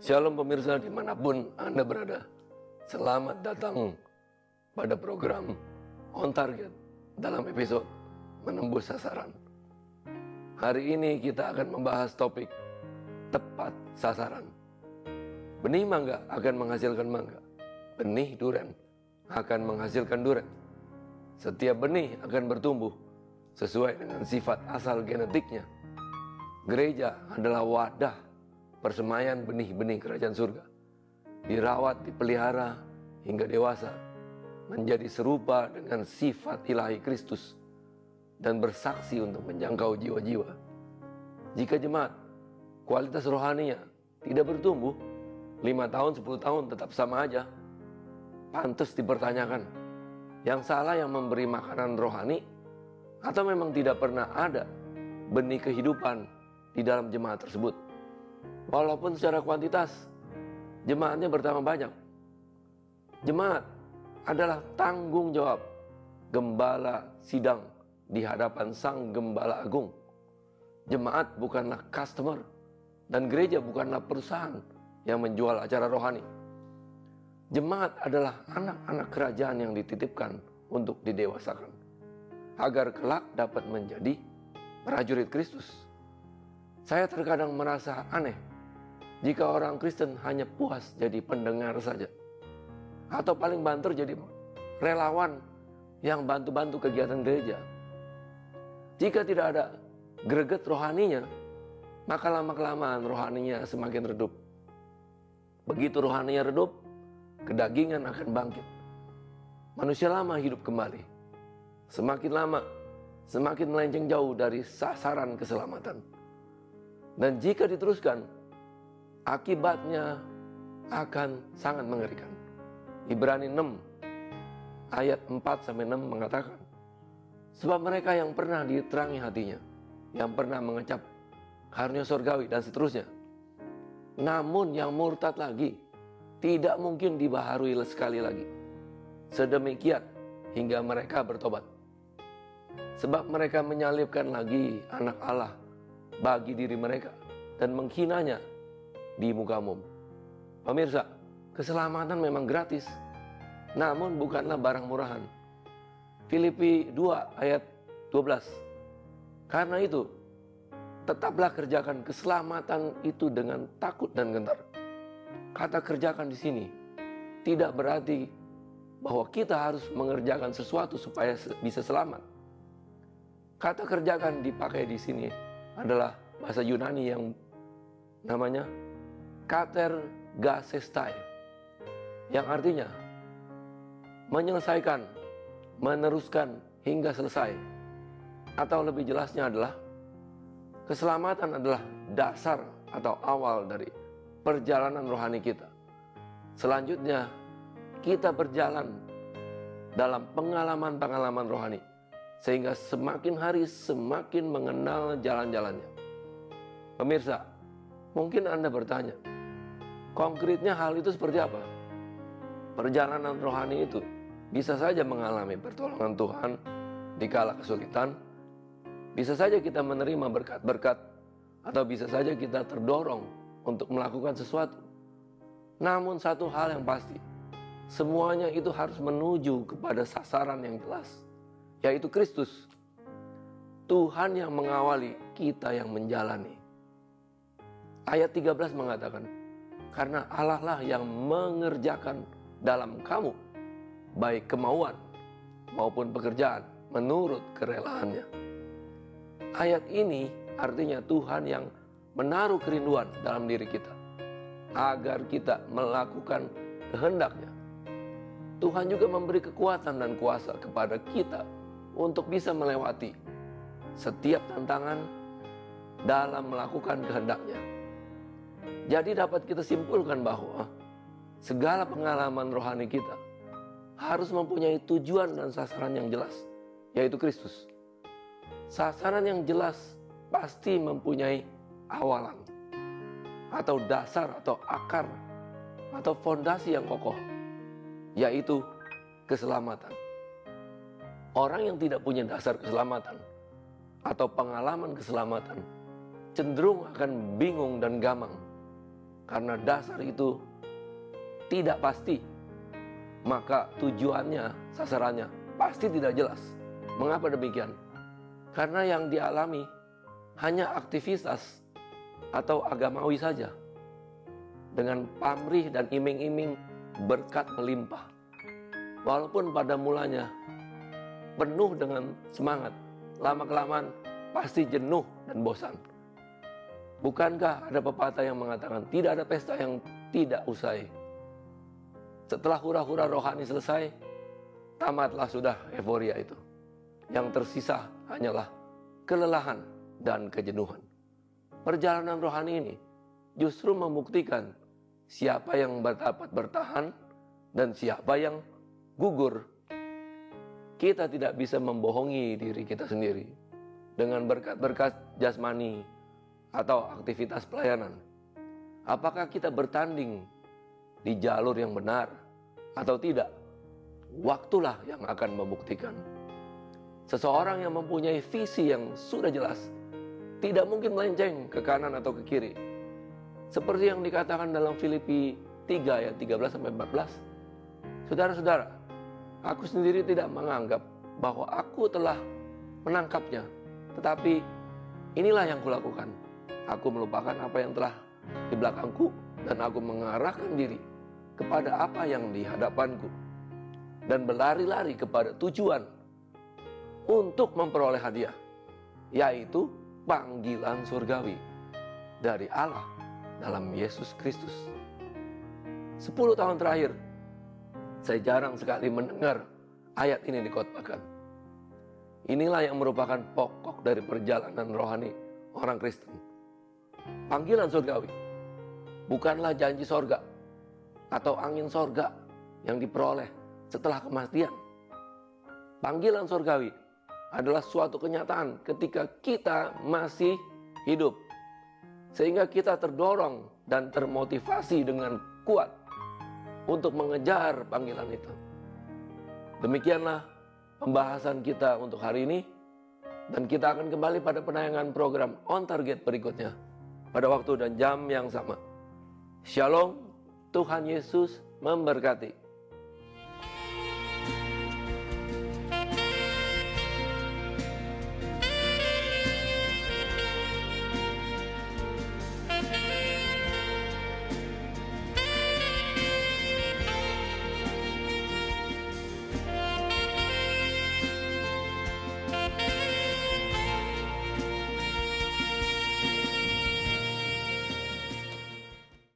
Shalom pemirsa dimanapun Anda berada. Selamat datang pada program On Target dalam episode Menembus Sasaran. Hari ini kita akan membahas topik tepat sasaran. Benih mangga akan menghasilkan mangga. Benih durian akan menghasilkan durian. Setiap benih akan bertumbuh sesuai dengan sifat asal genetiknya. Gereja adalah wadah persemaian benih-benih kerajaan surga, dirawat, dipelihara hingga dewasa, menjadi serupa dengan sifat ilahi Kristus, dan bersaksi untuk menjangkau jiwa-jiwa. Jika jemaat kualitas rohaninya tidak bertumbuh, 5 tahun, 10 tahun tetap sama aja, pantas dipertanyakan, yang salah yang memberi makanan rohani, atau memang tidak pernah ada benih kehidupan di dalam jemaat tersebut. Walaupun secara kuantitas jemaatnya bertambah banyak, jemaat adalah tanggung jawab gembala sidang di hadapan Sang Gembala Agung. Jemaat bukanlah customer, dan gereja bukanlah perusahaan yang menjual acara rohani. Jemaat adalah anak-anak kerajaan yang dititipkan untuk didewasakan, agar kelak dapat menjadi prajurit Kristus. Saya terkadang merasa aneh jika orang Kristen hanya puas jadi pendengar saja, atau paling banter jadi relawan yang bantu-bantu kegiatan gereja. Jika tidak ada greget rohaninya, maka lama-kelamaan rohaninya semakin redup. Begitu rohaninya redup, kedagingan akan bangkit. Manusia lama hidup kembali. Semakin lama, semakin melenceng jauh dari sasaran keselamatan. Dan jika diteruskan, akibatnya akan sangat mengerikan. Ibrani 6 ayat 4-6 mengatakan, sebab mereka yang pernah diterangi hatinya, yang pernah mengecap karunia surgawi dan seterusnya, namun yang murtad lagi, tidak mungkin dibaharui sekali lagi, sedemikian hingga mereka bertobat. Sebab mereka menyalibkan lagi anak Allah bagi diri mereka dan menghinanya di muka umum. Pemirsa, keselamatan memang gratis, namun bukanlah barang murahan. Filipi 2 ayat 12. Karena itu, tetaplah kerjakan keselamatan itu dengan takut dan gentar. Kata kerjakan di sini tidak berarti bahwa kita harus mengerjakan sesuatu supaya bisa selamat. Kata kerjakan dipakai di sini adalah bahasa Yunani yang namanya katergasestai, yang artinya menyelesaikan, meneruskan hingga selesai. Atau lebih jelasnya adalah keselamatan adalah dasar atau awal dari perjalanan rohani kita. Selanjutnya kita berjalan dalam pengalaman-pengalaman rohani, sehingga semakin hari semakin mengenal jalan-jalannya. Pemirsa, mungkin Anda bertanya, konkretnya hal itu seperti apa? Perjalanan rohani itu bisa saja mengalami pertolongan Tuhan di kala kesulitan, bisa saja kita menerima berkat-berkat, atau bisa saja kita terdorong untuk melakukan sesuatu. Namun satu hal yang pasti, semuanya itu harus menuju kepada sasaran yang jelas, yaitu Kristus. Tuhan yang mengawali, kita yang menjalani. Ayat 13 mengatakan, karena Allah lah yang mengerjakan dalam kamu, baik kemauan maupun pekerjaan, menurut kerelaannya. Ayat ini artinya Tuhan yang menaruh kerinduan dalam diri kita, agar kita melakukan kehendaknya. Tuhan juga memberi kekuatan dan kuasa kepada kita untuk bisa melewati setiap tantangan dalam melakukan kehendaknya. Jadi dapat kita simpulkan bahwa segala pengalaman rohani kita harus mempunyai tujuan dan sasaran yang jelas, yaitu Kristus. Sasaran yang jelas pasti mempunyai awalan, atau dasar, atau akar, atau fondasi yang kokoh, yaitu keselamatan. Orang yang tidak punya dasar keselamatan atau pengalaman keselamatan cenderung akan bingung dan gamang. Karena dasar itu tidak pasti, maka tujuannya, sasarannya pasti tidak jelas. Mengapa demikian? Karena yang dialami hanya aktivitas atau agamawi saja, dengan pamrih dan iming-iming berkat melimpah. Walaupun pada mulanya penuh dengan semangat, lama-kelamaan pasti jenuh dan bosan. Bukankah ada pepatah yang mengatakan tidak ada pesta yang tidak usai? Setelah hura-hura rohani selesai, tamatlah sudah euforia itu. Yang tersisa hanyalah kelelahan dan kejenuhan. Perjalanan rohani ini justru membuktikan siapa yang dapat bertahan dan siapa yang gugur. Kita tidak bisa membohongi diri kita sendiri dengan berkat-berkat jasmani atau aktivitas pelayanan. Apakah kita bertanding di jalur yang benar atau tidak? Waktulah yang akan membuktikan. Seseorang yang mempunyai visi yang sudah jelas tidak mungkin melenceng ke kanan atau ke kiri. Seperti yang dikatakan dalam Filipi 3 ayat 13-14. Saudara-saudara, aku sendiri tidak menganggap bahwa aku telah menangkapnya, tetapi inilah yang kulakukan. Aku melupakan apa yang telah di belakangku dan aku mengarahkan diri kepada apa yang di hadapanku dan berlari-lari kepada tujuan untuk memperoleh hadiah, yaitu panggilan surgawi dari Allah dalam Yesus Kristus. 10 tahun terakhir, saya jarang sekali mendengar ayat ini dikhotbahkan. Inilah yang merupakan pokok dari perjalanan rohani orang Kristen. Panggilan surgawi bukanlah janji sorga atau angin sorga yang diperoleh setelah kematian. Panggilan surgawi adalah suatu kenyataan ketika kita masih hidup, sehingga kita terdorong dan termotivasi dengan kuat untuk mengejar panggilan itu. Demikianlah pembahasan kita untuk hari ini, dan kita akan kembali pada penayangan program On Target berikutnya pada waktu dan jam yang sama. Shalom, Tuhan Yesus memberkati.